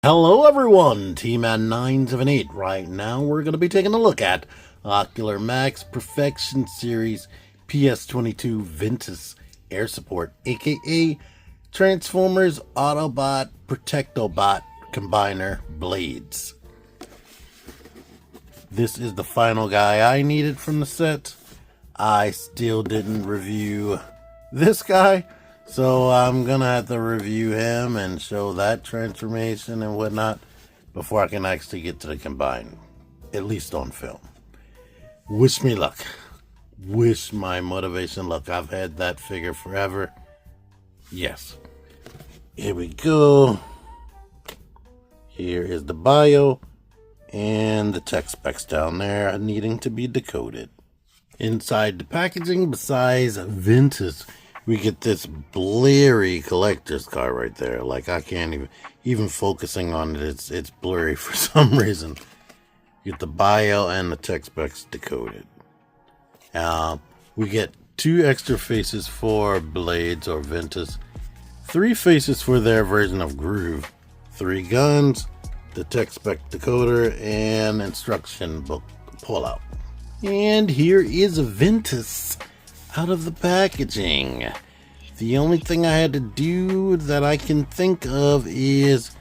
Hello everyone, T-Man978. Right now we're going to be taking a look at Ocular Max Perfection Series PS-22 Ventus Air Support, aka Transformers Autobot Protectobot Combiner Blades. This is the final guy I needed from the set. I still didn't review this guy, so I'm gonna have to review him and show that transformation and whatnot before I can actually get to the combine, at least on film. Wish me luck. Wish my motivation luck. I've had that figure forever. Yes. Here we go. Here is the bio and the tech specs down there needing to be decoded. Inside the packaging, besides Ventus, we get this blurry collector's card right there. Like, I can't even focusing on it, it's blurry for some reason. You get the bio and the tech specs decoded. We get 2 extra faces for Blades or Ventus, 3 faces for their version of Groove, 3 guns, the tech spec decoder, and instruction book pullout. And here is a Ventus out of the packaging. The only thing I had to do that I can think of is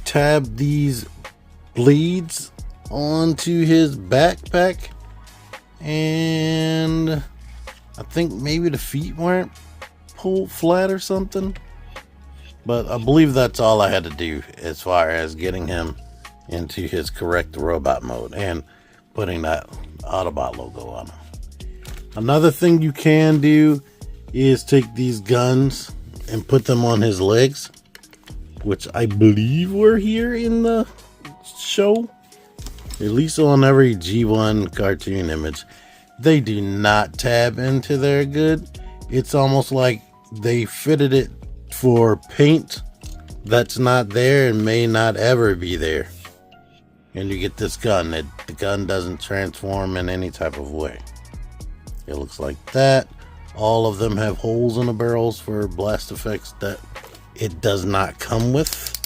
tab these blades onto his backpack, and I think maybe the feet weren't pulled flat or something, but I believe that's all I had to do as far as getting him into his correct robot mode and putting that Autobot logo on him. Another thing you can do is take these guns and put them on his legs, which I believe were here in the show, at least on every G1 cartoon image. They do not tab into their good. It's almost like they fitted it for paint that's not there and may not ever be there. And you get this gun. The gun doesn't transform in any type of way. It looks like that. All of them have holes in the barrels for blast effects that it does not come with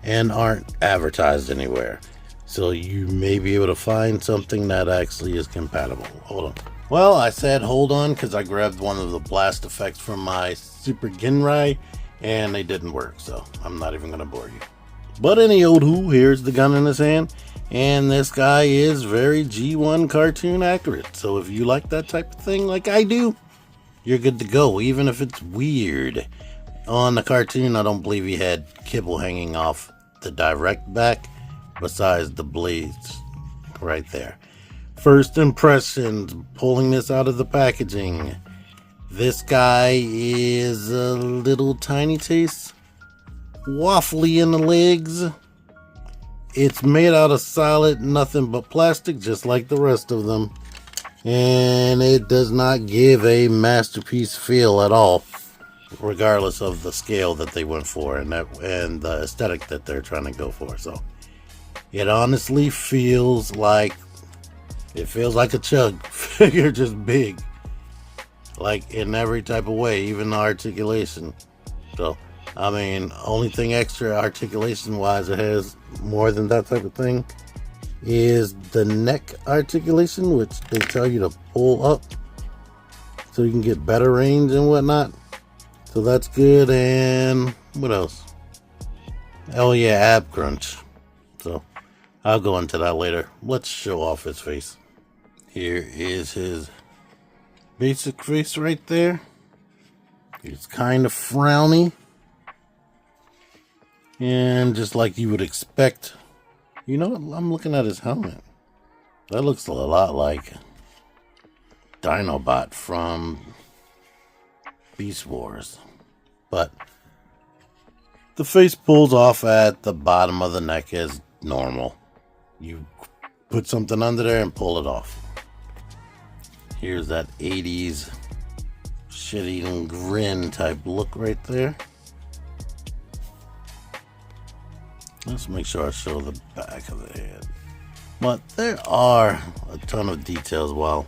and aren't advertised anywhere. So you may be able to find something that actually is compatible. Hold on. Well, I said hold on because I grabbed one of the blast effects from my Super Genrai and they didn't work, so I'm not even going to bore you. But any old who, here's the gun in his hand. And this guy is very G1 cartoon accurate. So if you like that type of thing like I do, you're good to go, even if it's weird. On the cartoon, I don't believe he had kibble hanging off the direct back, besides the blades right there. First impressions, pulling this out of the packaging. This guy is a little tiny taste waffly in the legs. It's made out of solid, nothing but plastic, just like the rest of them. And it does not give a masterpiece feel at all, regardless of the scale that they went for and the aesthetic that they're trying to go for. So it honestly feels like a chug figure, just big, like in every type of way, even the articulation. So I mean, only thing extra articulation wise it has more than that type of thing is the neck articulation, which they tell you to pull up so you can get better range and whatnot. So that's good. And what else? Oh yeah, ab crunch. So I'll go into that later. Let's show off his face. Here is his basic face right there. It's kind of frowny. And just like you would expect, you know what? I'm looking at his helmet. That looks a lot like Dinobot from Beast Wars. But the face pulls off at the bottom of the neck as normal. You put something under there and pull it off. Here's that 80s shit-eating grin type look right there. Let's make sure I show the back of the head. But there are a ton of details while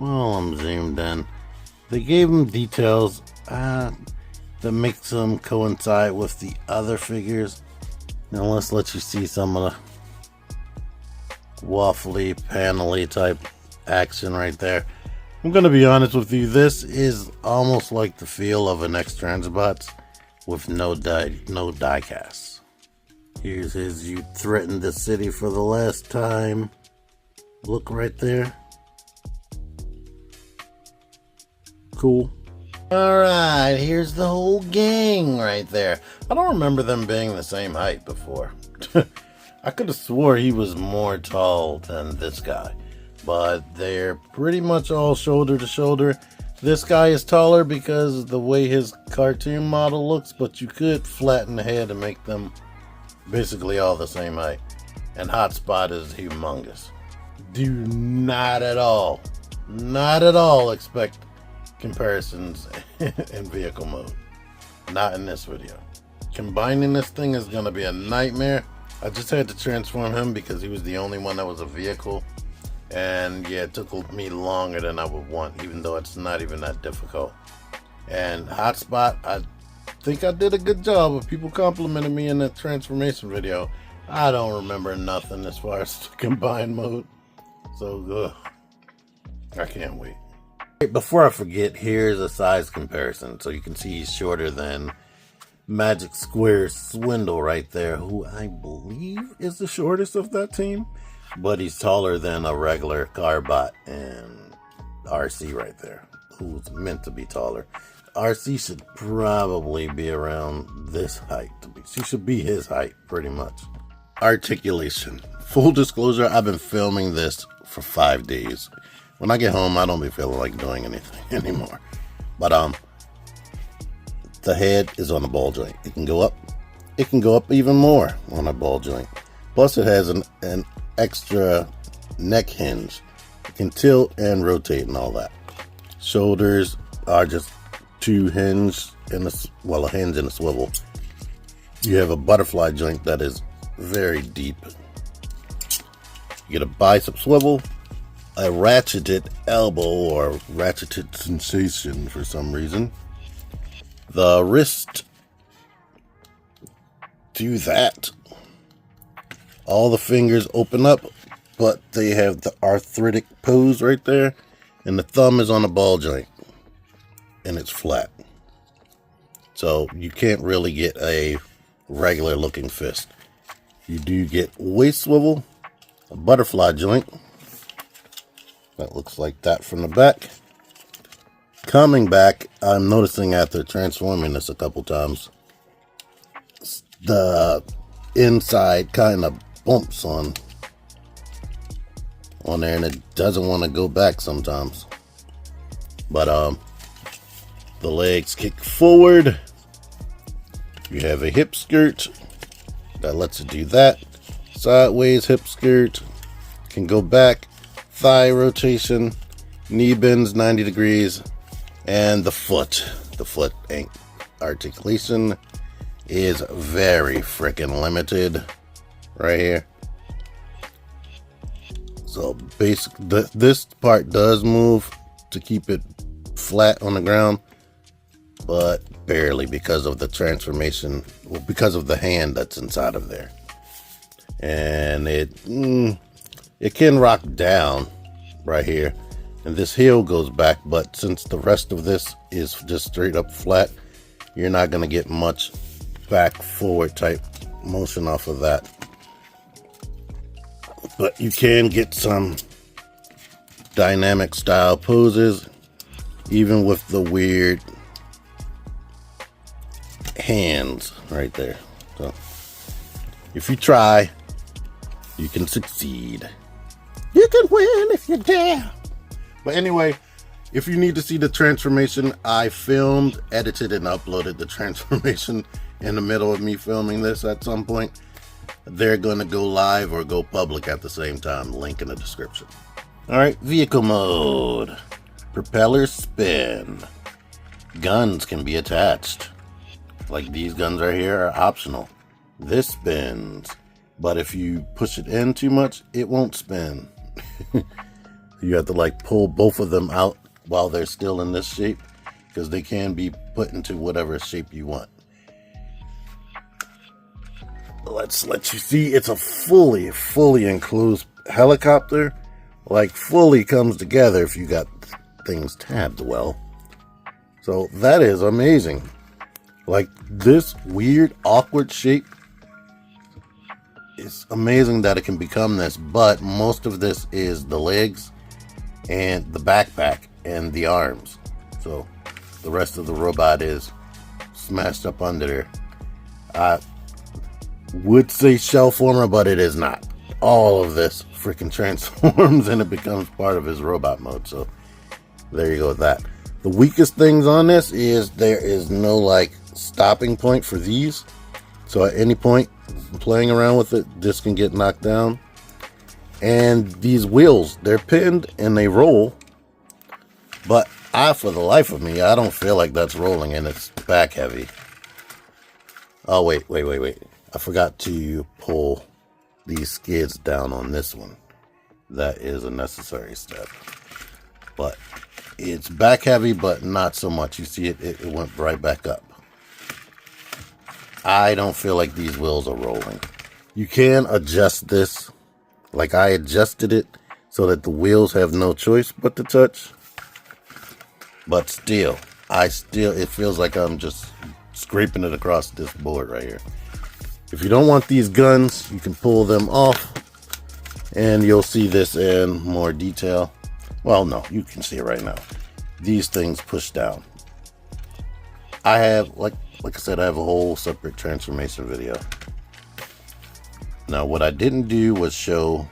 I'm zoomed in. They gave him details that makes them coincide with the other figures. Now let's let you see some of the waffly, panely type action right there. I'm gonna be honest with you, this is almost like the feel of an X-Transbots with no die casts. Here's his "you threatened the city for the last time" look right there. Cool. Alright, here's the whole gang right there. I don't remember them being the same height before. I could have swore he was more tall than this guy, but they're pretty much all shoulder to shoulder. This guy is taller because of the way his cartoon model looks, but you could flatten the head and make them basically all the same height. And Hotspot is humongous. Do not at all expect comparisons in vehicle mode. Not in this video. Combining this thing is going to be a nightmare. I just had to transform him because he was the only one that was a vehicle. And yeah, it took me longer than I would want, even though it's not even that difficult. And Hotspot, I think I did a good job of people complimenting me in the transformation video. I don't remember nothing as far as combined mode. So, I can't wait. Before I forget, here's a size comparison. So you can see he's shorter than Magic Square's Swindle right there, who I believe is the shortest of that team. But he's taller than a regular Carbot and RC right there, who's meant to be taller. RC should probably be around this height. She should be his height, pretty much. Articulation. Full disclosure, I've been filming this for 5 days. When I get home, I don't be feeling like doing anything anymore. But the head is on a ball joint. It can go up. It can go up even more on a ball joint. Plus, it has an extra neck hinge. It can tilt and rotate and all that. Shoulders are just two hinge and a hinge and a swivel. You have a butterfly joint that is very deep. You get a bicep swivel, a ratcheted elbow or ratcheted sensation for some reason. The wrist do that. All the fingers open up, but they have the arthritic pose right there, and the thumb is on a ball joint and it's flat. So you can't really get a regular looking fist. You do get waist swivel, a butterfly joint. That looks like that from the back. Coming back, I'm noticing after transforming this a couple times, the inside kind of bumps on there, and it doesn't want to go back sometimes. But the legs kick forward. You have a hip skirt that lets you do that. Sideways hip skirt. Can go back. Thigh rotation, knee bends 90 degrees, and the foot articulation is very freaking limited right here. So basically, this part does move to keep it flat on the ground, but barely because of the transformation, because of the hand that's inside of there. And it can rock down right here, and this heel goes back, but since the rest of this is just straight up flat, you're not going to get much back forward type motion off of that. But you can get some dynamic style poses, even with the weird hands right there. So if you try, you can succeed. You can win if you dare. But anyway, if you need to see the transformation, I filmed, edited, and uploaded the transformation in the middle of me filming this at some point. They're going to go live or go public at the same time. Link in the description. Alright, vehicle mode. Propellers spin. Guns can be attached. Like these guns right here are optional. This spins. But if you push it in too much, it won't spin. You have to like pull both of them out while they're still in this shape, because they can be put into whatever shape you want. let's let you see. It's a fully enclosed helicopter. Like, fully comes together if you got things tabbed well. So that is amazing. Like, this weird, awkward shape. It's amazing that it can become this, but most of this is the legs and the backpack and the arms. So the rest of the robot is smashed up under there. I would say shell former, but it is not. All of this freaking transforms and it becomes part of his robot mode. So there you go with that. The weakest things on this is there is no like stopping point for these. So at any point playing around with it, this can get knocked down. And these wheels, they're pinned and they roll, but for the life of me, I don't feel like that's rolling, and it's back heavy. Oh, wait. I forgot to pull these skids down on this one. That is a necessary step. But it's back heavy, but not so much. You see it went right back up. I don't feel like these wheels are rolling. You can adjust this. Like, I adjusted it so that the wheels have no choice but to touch. But still, it feels like I'm just scraping it across this board right here. If you don't want these guns, you can pull them off. And you'll see this in more detail. Well, no, you can see it right now. These things push down. I have, like I said, I have a whole separate transformation video. Now, what I didn't do was show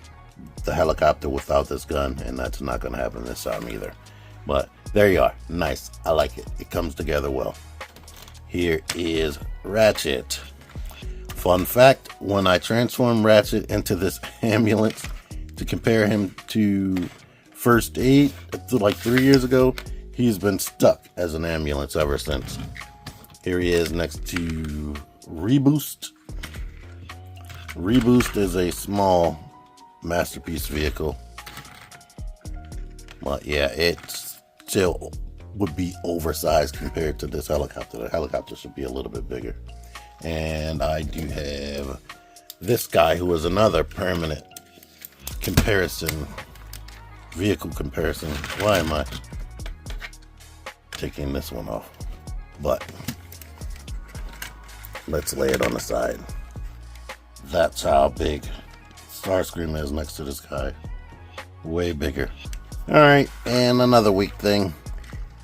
the helicopter without this gun, and that's not going to happen this time either. But there you are. Nice. I like it. It comes together well. Here is Ratchet. Fun fact, when I transformed Ratchet into this ambulance to compare him to First Aid like 3 years ago, he's been stuck as an ambulance ever since. Here he is next to Reboost. Reboost is a small masterpiece vehicle. But yeah, it still would be oversized compared to this helicopter. The helicopter should be a little bit bigger. And I do have this guy who is another permanent comparison, vehicle comparison. Why am I taking this one off? But let's lay it on the side. That's how big Starscream is next to this guy. Way bigger. Alright, and another weak thing.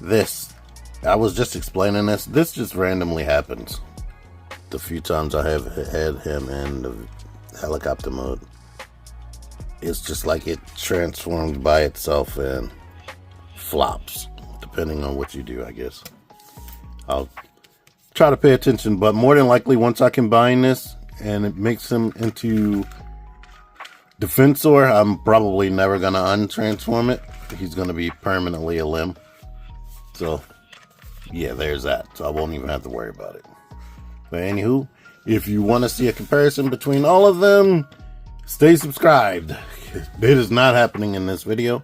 This, I was just explaining this. This just randomly happens. The few times I have had him in the helicopter mode. It's just like it transforms by itself and flops. Depending on what you do, I guess. I'll try to pay attention, but more than likely once I combine this and it makes him into Defensor, I'm probably never going to untransform it. He's going to be permanently a limb. So, yeah, there's that. So I won't even have to worry about it. But anywho, if you want to see a comparison between all of them, stay subscribed. It is not happening in this video.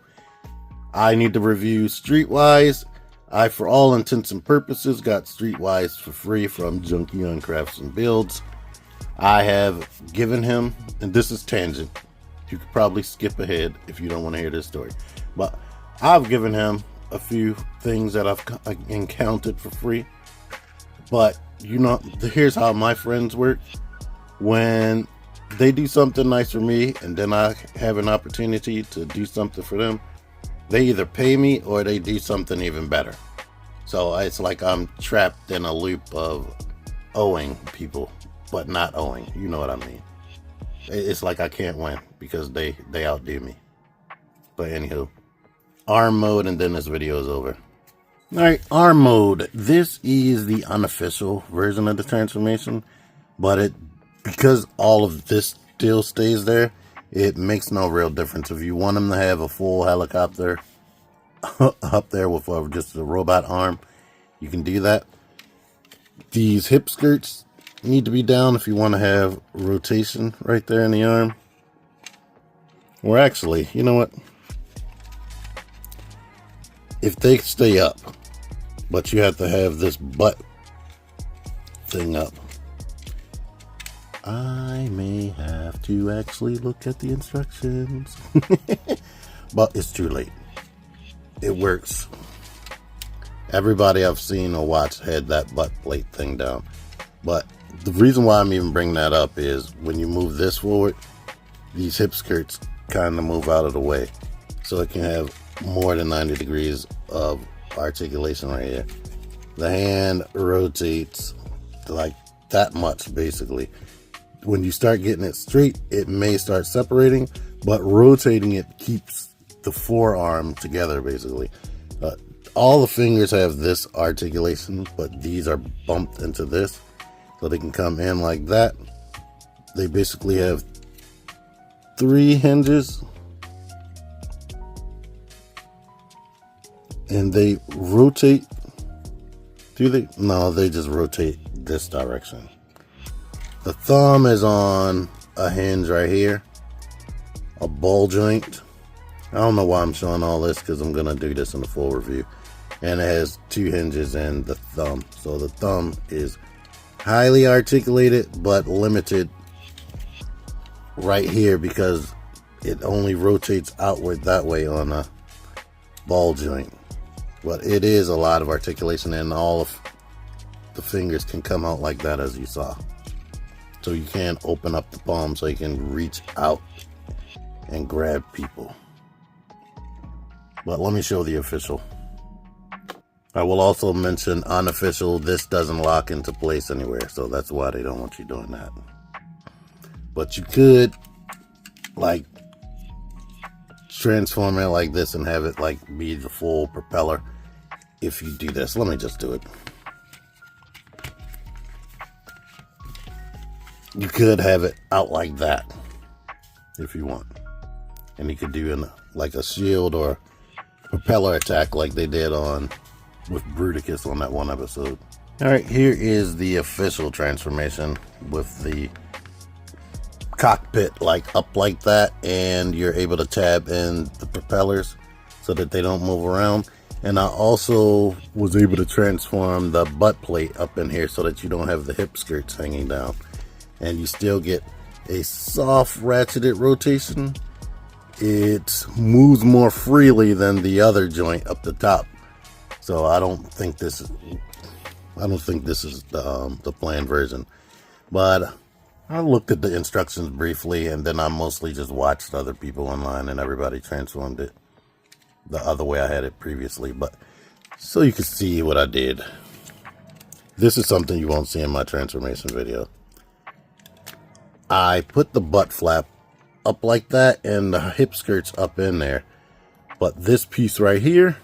I need to review Streetwise. I, for all intents and purposes, got Streetwise for free from Junkie on Crafts and Builds. I have given him, and this is tangent. You could probably skip ahead if you don't want to hear this story. But I've given him a few things that I've encountered for free. But, you know, here's how my friends work. When they do something nice for me, and then I have an opportunity to do something for them, they either pay me or they do something even better. So it's like I'm trapped in a loop of owing people, but not owing. You know what I mean? It's like I can't win because they outdo me. But anywho, ARM mode, and then this video is over. Alright, ARM mode. This is the unofficial version of the transformation, but because all of this still stays there, it makes no real difference. If you want him to have a full helicopter up there with just a robot arm, you can do that. These hip skirts need to be down if you want to have rotation right there in the arm. Or actually, you know what? If they stay up, but you have to have this butt thing up, I may have to actually look at the instructions. But it's too late. It works. Everybody I've seen or watched had that butt plate thing down. But the reason why I'm even bringing that up is when you move this forward, these hip skirts kind of move out of the way. So it can have more than 90 degrees of articulation right here. The hand rotates like that much basically. When you start getting it straight, it may start separating, but rotating it keeps the forearm together basically. All the fingers have this articulation, but these are bumped into this, so they can come in like that. They basically have 3 hinges, and they rotate. Do they? No, they just rotate this direction. The thumb is on a hinge right here, a ball joint. I don't know why I'm showing all this, because I'm going to do this in the full review. And it has 2 hinges and the thumb. So the thumb is highly articulated, but limited right here because it only rotates outward that way on a ball joint. But it is a lot of articulation, and all of the fingers can come out like that, as you saw. So you can open up the palm so you can reach out and grab people. But let me show the official. I will also mention unofficial. This doesn't lock into place anywhere, so that's why they don't want you doing that. But you could like transform it like this and have it like be the full propeller if you do this. Let me just do it. You could have it out like that if you want, and you could do like a shield or propeller attack like they did with Bruticus on that one episode. Alright, here is the official transformation with the cockpit like up like that, and you're able to tab in the propellers so that they don't move around. And I also was able to transform the butt plate up in here so that you don't have the hip skirts hanging down, and you still get a soft ratcheted rotation. It moves more freely than the other joint up the top. So I don't think this is the planned version. But I looked at the instructions briefly, and then I mostly just watched other people online, and everybody transformed it the other way I had it previously. But so you can see what I did. This is something you won't see in my transformation video. I put the butt flap up like that and the hip skirts up in there, but this piece right here,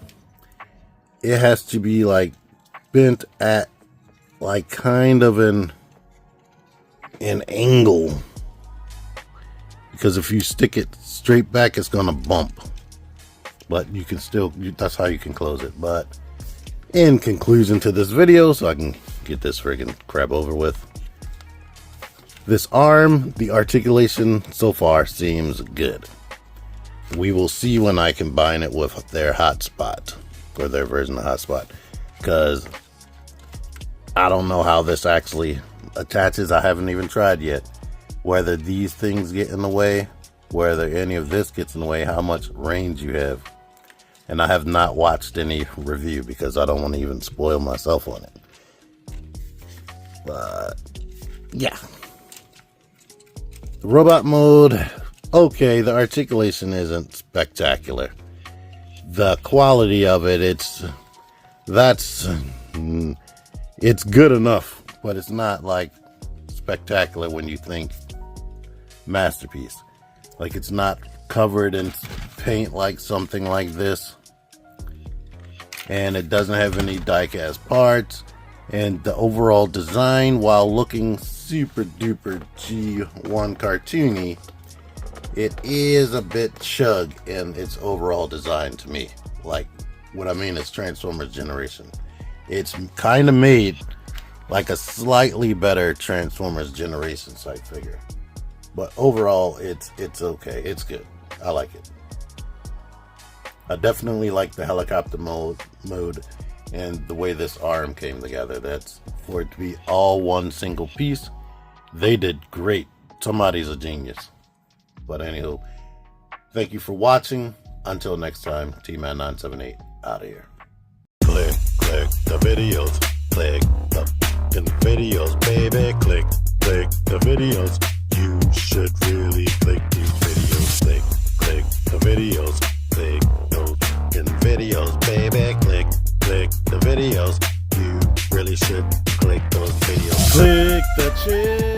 it has to be like bent at like kind of an angle, because if you stick it straight back, it's gonna bump. But you can still, that's how you can close it. But in conclusion to this video, so I can get this friggin' crap over with, this arm, the articulation so far seems good. We will see when I combine it with their hotspot, or their version of hotspot, because I don't know how this actually attaches. I haven't even tried yet. Whether these things get in the way, whether any of this gets in the way, how much range you have. And I have not watched any review because I don't want to even spoil myself on it. But yeah. Robot mode, okay, the articulation isn't spectacular. The quality of it, it's good enough, but it's not like spectacular when you think masterpiece. Like, it's not covered in paint like something like this, and it doesn't have any die-cast parts. And the overall design, while looking super duper G1 cartoony, it is a bit chug in its overall design to me. Like, what I mean is Transformers Generation. It's kind of made like a slightly better Transformers Generation type figure. But overall, it's okay. It's good. I like it. I definitely like the helicopter mode and the way this arm came together. That's for it to be all one single piece. They did great. Somebody's a genius. But anywho, thank you for watching. Until next time, T-Man978 out of here. Click the videos. Click the fucking videos, baby. Click the videos. You should really click these videos. Click the videos. Click those fucking videos, baby. Click the videos. You really should click those videos. Click the shit.